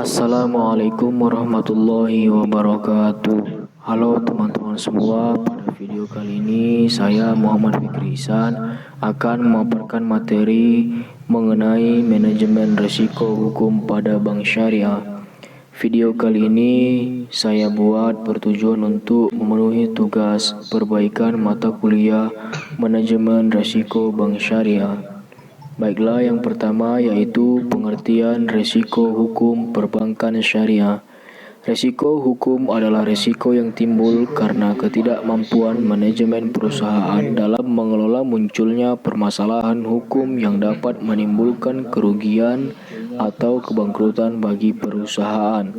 Assalamualaikum warahmatullahi wabarakatuh. Halo teman-teman semua, pada video kali ini saya Muhammad Fikri Ihsan akan memaparkan materi mengenai manajemen risiko hukum pada bank syariah. Video kali ini saya buat bertujuan untuk memenuhi tugas perbaikan mata kuliah manajemen risiko bank syariah. Baiklah, yang pertama yaitu pengertian risiko hukum perbankan syariah. Risiko hukum adalah risiko yang timbul karena ketidakmampuan manajemen perusahaan dalam mengelola munculnya permasalahan hukum yang dapat menimbulkan kerugian atau kebangkrutan bagi perusahaan.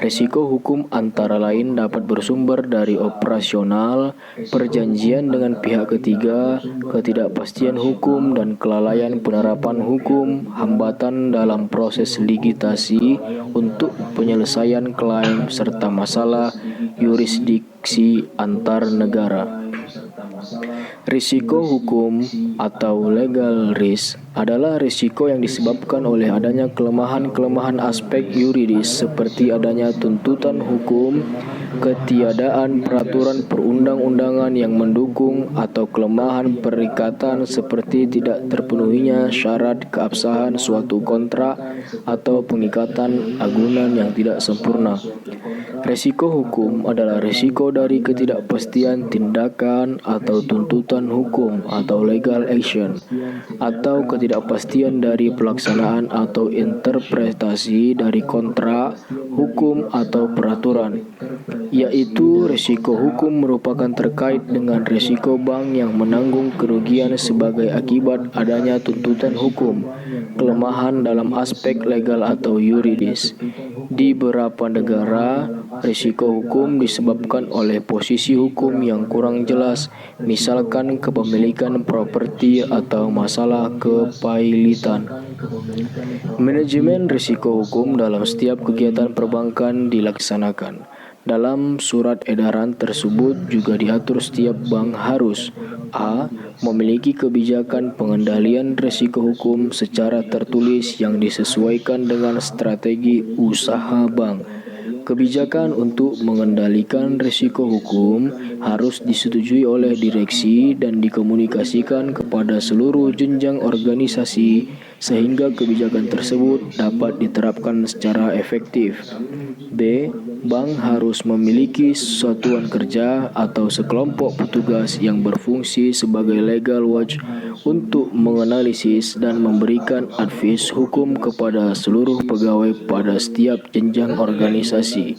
Risiko hukum antara lain dapat bersumber dari operasional, perjanjian dengan pihak ketiga, ketidakpastian hukum dan kelalaian penerapan hukum, hambatan dalam proses ligitasi untuk penyelesaian klaim, serta masalah yurisdiksi antar negara. Risiko hukum atau legal risk adalah risiko yang disebabkan oleh adanya kelemahan-kelemahan aspek yuridis seperti adanya tuntutan hukum, ketiadaan peraturan perundang-undangan yang mendukung, atau kelemahan perikatan seperti tidak terpenuhinya syarat keabsahan suatu kontrak atau pengikatan agunan yang tidak sempurna. Risiko hukum adalah risiko dari ketidakpastian tindakan atau tuntutan hukum atau legal action, atau ketidakpastian dari pelaksanaan atau interpretasi dari kontrak, hukum atau peraturan, yaitu risiko hukum merupakan terkait dengan risiko bank yang menanggung kerugian sebagai akibat adanya tuntutan hukum, kelemahan dalam aspek legal atau yuridis. Di beberapa negara, risiko hukum disebabkan oleh posisi hukum yang kurang jelas, misalkan kepemilikan properti atau masalah kepailitan. Manajemen risiko hukum dalam setiap kegiatan perbankan dilaksanakan. Dalam surat edaran tersebut juga diatur setiap bank harus a. memiliki kebijakan pengendalian risiko hukum secara tertulis yang disesuaikan dengan strategi usaha bank. Kebijakan untuk mengendalikan risiko hukum harus disetujui oleh direksi dan dikomunikasikan kepada seluruh jenjang organisasi sehingga kebijakan tersebut dapat diterapkan secara efektif. B. Bank harus memiliki satuan kerja atau sekelompok petugas yang berfungsi sebagai legal watch untuk menganalisis dan memberikan advies hukum kepada seluruh pegawai pada setiap jenjang organisasi.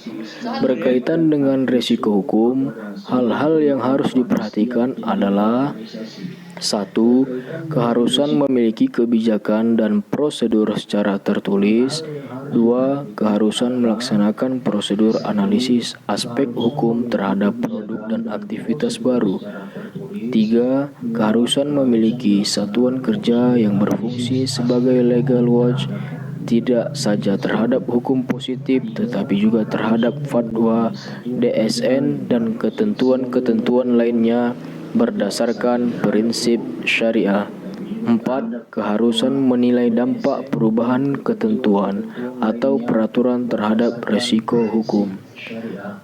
Berkaitan dengan risiko hukum, hal-hal yang harus diperhatikan adalah 1. Keharusan memiliki kebijakan dan prosedur secara tertulis. 2. Keharusan melaksanakan prosedur analisis aspek hukum terhadap produk dan aktivitas baru. 3. Keharusan memiliki satuan kerja yang berfungsi sebagai legal watch tidak saja terhadap hukum positif tetapi juga terhadap fatwa, DSN, dan ketentuan-ketentuan lainnya berdasarkan prinsip syariah. 4. Keharusan menilai dampak perubahan ketentuan atau peraturan terhadap risiko hukum.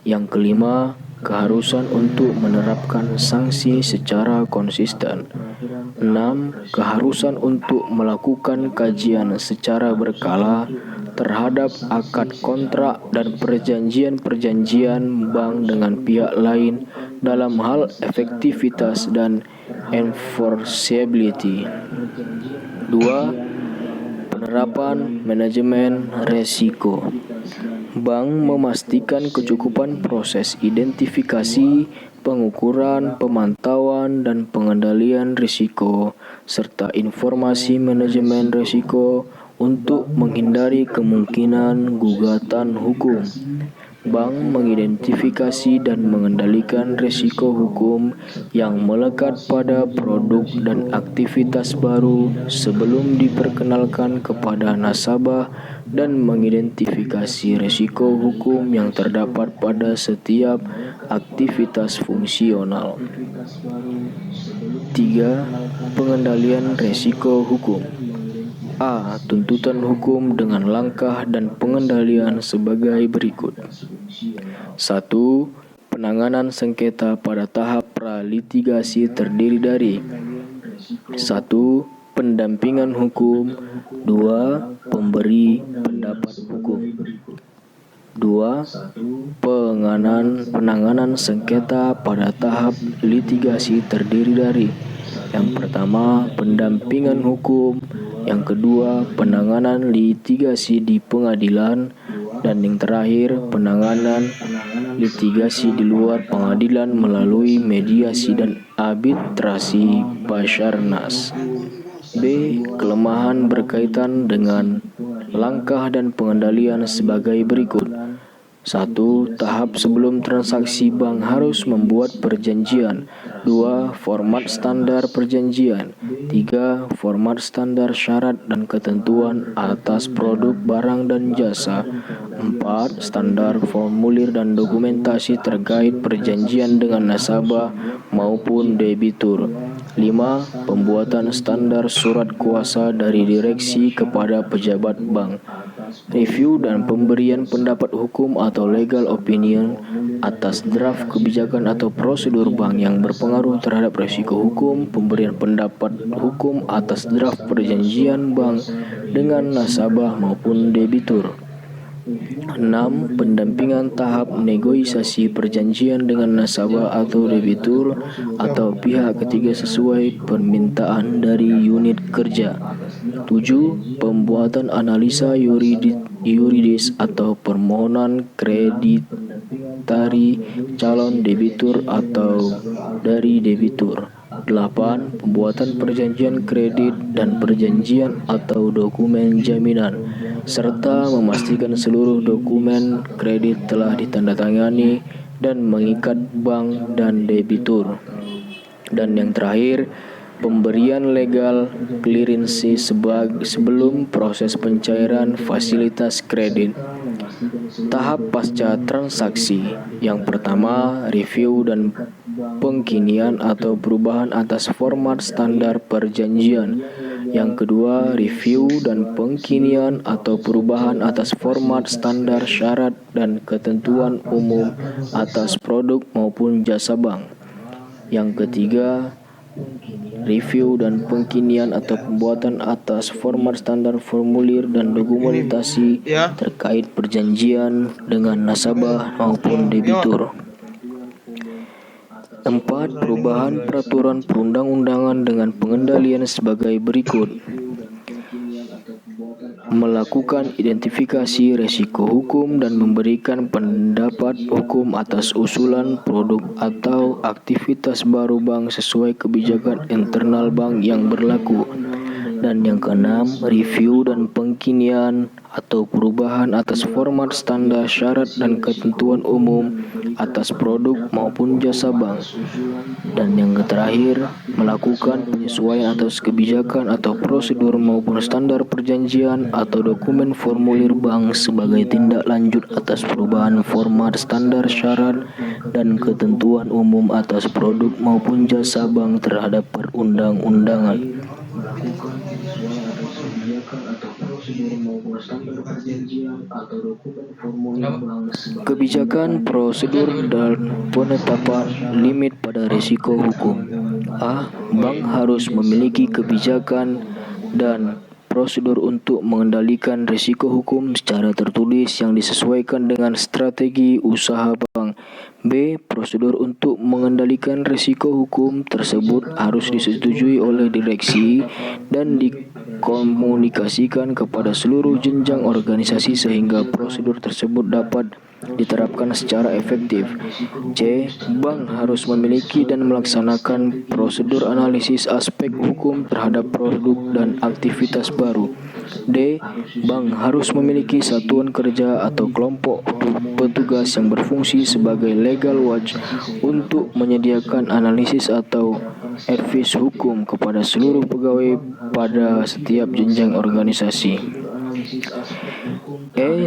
Yang kelima, keharusan untuk menerapkan sanksi secara konsisten. 6. Keharusan untuk melakukan kajian secara berkala terhadap akad kontrak dan perjanjian-perjanjian bank dengan pihak lain dalam hal efektivitas dan enforceability. 2. Penerapan manajemen risiko. Bank memastikan kecukupan proses identifikasi, pengukuran, pemantauan, dan pengendalian risiko, serta informasi manajemen risiko untuk menghindari kemungkinan gugatan hukum. Bank mengidentifikasi dan mengendalikan risiko hukum yang melekat pada produk dan aktivitas baru sebelum diperkenalkan kepada nasabah dan mengidentifikasi risiko hukum yang terdapat pada setiap aktivitas fungsional. 3. Pengendalian risiko hukum. A. Tuntutan hukum dengan langkah dan pengendalian sebagai berikut. 1. Penanganan sengketa pada tahap pralitigasi terdiri dari 1. Pendampingan hukum. 2. Pemberi pendapat hukum. 2. Penanganan sengketa pada tahap litigasi terdiri dari yang pertama, pendampingan hukum. Yang kedua, penanganan litigasi di pengadilan. Dan yang terakhir, penanganan litigasi di luar pengadilan melalui mediasi dan arbitrasi Basarnas. B. Kelemahan berkaitan dengan langkah dan pengendalian sebagai berikut. 1. Tahap sebelum transaksi bank harus membuat perjanjian. 2. Format standar perjanjian. 3. Format standar syarat dan ketentuan atas produk barang dan jasa. 4. Standar formulir dan dokumentasi terkait perjanjian dengan nasabah maupun debitur. 5. Pembuatan standar surat kuasa dari direksi kepada pejabat bank. Review dan pemberian pendapat hukum atau legal opinion atas draft kebijakan atau prosedur bank yang berpengaruh terhadap risiko hukum. Pemberian pendapat hukum atas draft perjanjian bank dengan nasabah maupun debitur. 6. Pendampingan tahap negosiasi perjanjian dengan nasabah atau debitur atau pihak ketiga sesuai permintaan dari unit kerja. 7. Pembuatan analisa yuridis atau permohonan kreditari calon debitur atau dari debitur. 8. Pembuatan perjanjian kredit dan perjanjian atau dokumen jaminan, serta memastikan seluruh dokumen kredit telah ditandatangani dan mengikat bank dan debitur. Dan yang terakhir, pemberian legal clearance sebelum proses pencairan fasilitas kredit. Tahap pasca transaksi. Yang pertama, review dan pengkinian atau perubahan atas format standar perjanjian. Yang kedua, review dan pengkinian atau perubahan atas format standar syarat dan ketentuan umum atas produk maupun jasa bank. Yang ketiga, review dan pengkinian atau pembuatan atas format standar formulir dan dokumentasi terkait perjanjian dengan nasabah maupun debitur. 4. Perubahan peraturan perundang-undangan dengan pengendalian sebagai berikut. Melakukan identifikasi resiko hukum dan memberikan pendapat hukum atas usulan produk atau aktivitas baru bank sesuai kebijakan internal bank yang berlaku. Dan yang keenam, review dan pengkinian atau perubahan atas format standar syarat dan ketentuan umum atas produk maupun jasa bank. Dan yang terakhir, melakukan penyesuaian atas kebijakan atau prosedur maupun standar perjanjian atau dokumen formulir bank sebagai tindak lanjut atas perubahan format standar syarat dan ketentuan umum atas produk maupun jasa bank terhadap perundang-undangan. Kebijakan, prosedur, dan penetapan limit pada risiko hukum. A. Bank harus memiliki kebijakan dan prosedur untuk mengendalikan risiko hukum secara tertulis yang disesuaikan dengan strategi usaha bank. B. Prosedur untuk mengendalikan risiko hukum tersebut harus disetujui oleh direksi dan dikomunikasikan kepada seluruh jenjang organisasi sehingga prosedur tersebut dapat diterapkan secara efektif. C. Bank harus memiliki dan melaksanakan prosedur analisis aspek hukum terhadap produk dan aktivitas baru. D. Bank harus memiliki satuan kerja atau kelompok petugas yang berfungsi sebagai legal watch untuk menyediakan analisis atau advice hukum kepada seluruh pegawai pada setiap jenjang organisasi.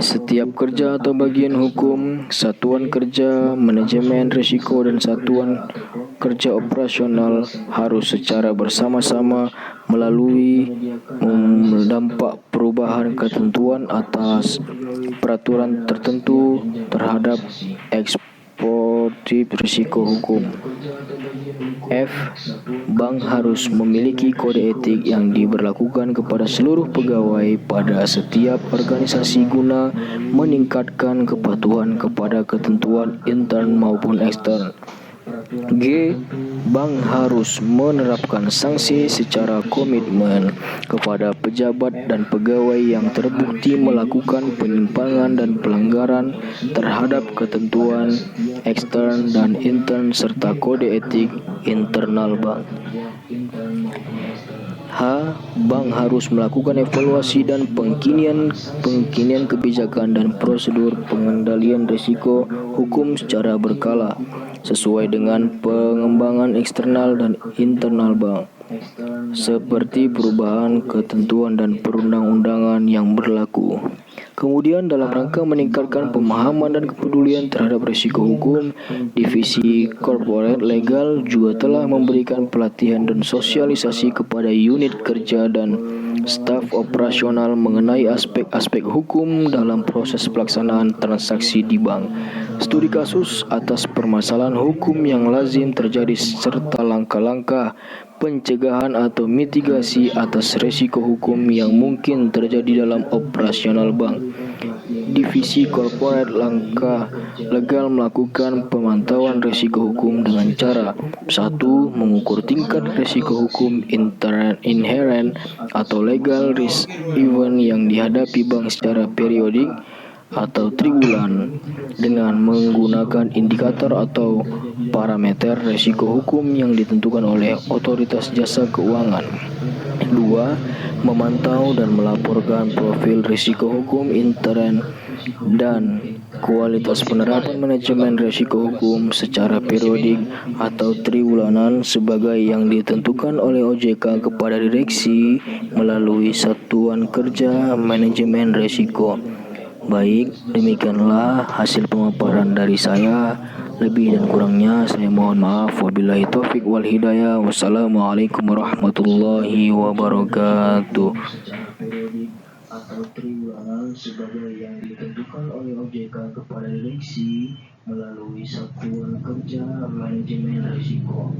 Setiap kerja atau bagian hukum, satuan kerja, manajemen risiko, dan satuan kerja operasional harus secara bersama-sama melalui dampak perubahan ketentuan atas peraturan tertentu terhadap eksportif risiko hukum. F. Bank harus memiliki kode etik yang diberlakukan kepada seluruh pegawai pada setiap organisasi guna meningkatkan kepatuhan kepada ketentuan intern maupun ekstern. G. Bank harus menerapkan sanksi secara komitmen kepada pejabat dan pegawai yang terbukti melakukan penyimpangan dan pelanggaran terhadap ketentuan ekstern dan intern serta kode etik internal bank. H. Bank harus melakukan evaluasi dan pengkinian kebijakan dan prosedur pengendalian risiko hukum secara berkala sesuai dengan pengembangan eksternal dan internal bank, seperti perubahan ketentuan dan perundang-undangan yang berlaku. Kemudian dalam rangka meningkatkan pemahaman dan kepedulian terhadap risiko hukum, Divisi Corporate Legal juga telah memberikan pelatihan dan sosialisasi kepada unit kerja dan staf operasional mengenai aspek-aspek hukum dalam proses pelaksanaan transaksi di bank, studi kasus atas permasalahan hukum yang lazim terjadi serta langkah-langkah pencegahan atau mitigasi atas risiko hukum yang mungkin terjadi dalam operasional bank. Divisi Corporate Langkah Legal melakukan pemantauan risiko hukum dengan cara 1. Mengukur tingkat risiko hukum inherent atau legal risk event yang dihadapi bank secara periodik atau triwulan dengan menggunakan indikator atau parameter risiko hukum yang ditentukan oleh otoritas jasa keuangan. 2. Memantau dan melaporkan profil risiko hukum intern dan kualitas penerapan manajemen risiko hukum secara periodik atau triwulanan sebagai yang ditentukan oleh OJK kepada direksi melalui satuan kerja manajemen risiko. Baik, demikianlah hasil pemaparan dari saya. Lebih dan kurangnya saya mohon maaf. Wabillahi taufik wal hidayah. Wassalamualaikum warahmatullahi wabarakatuh. Atau triwulan sebagai yang ditentukan oleh OJK kepada direksi melalui satuan kerja manajemen risiko.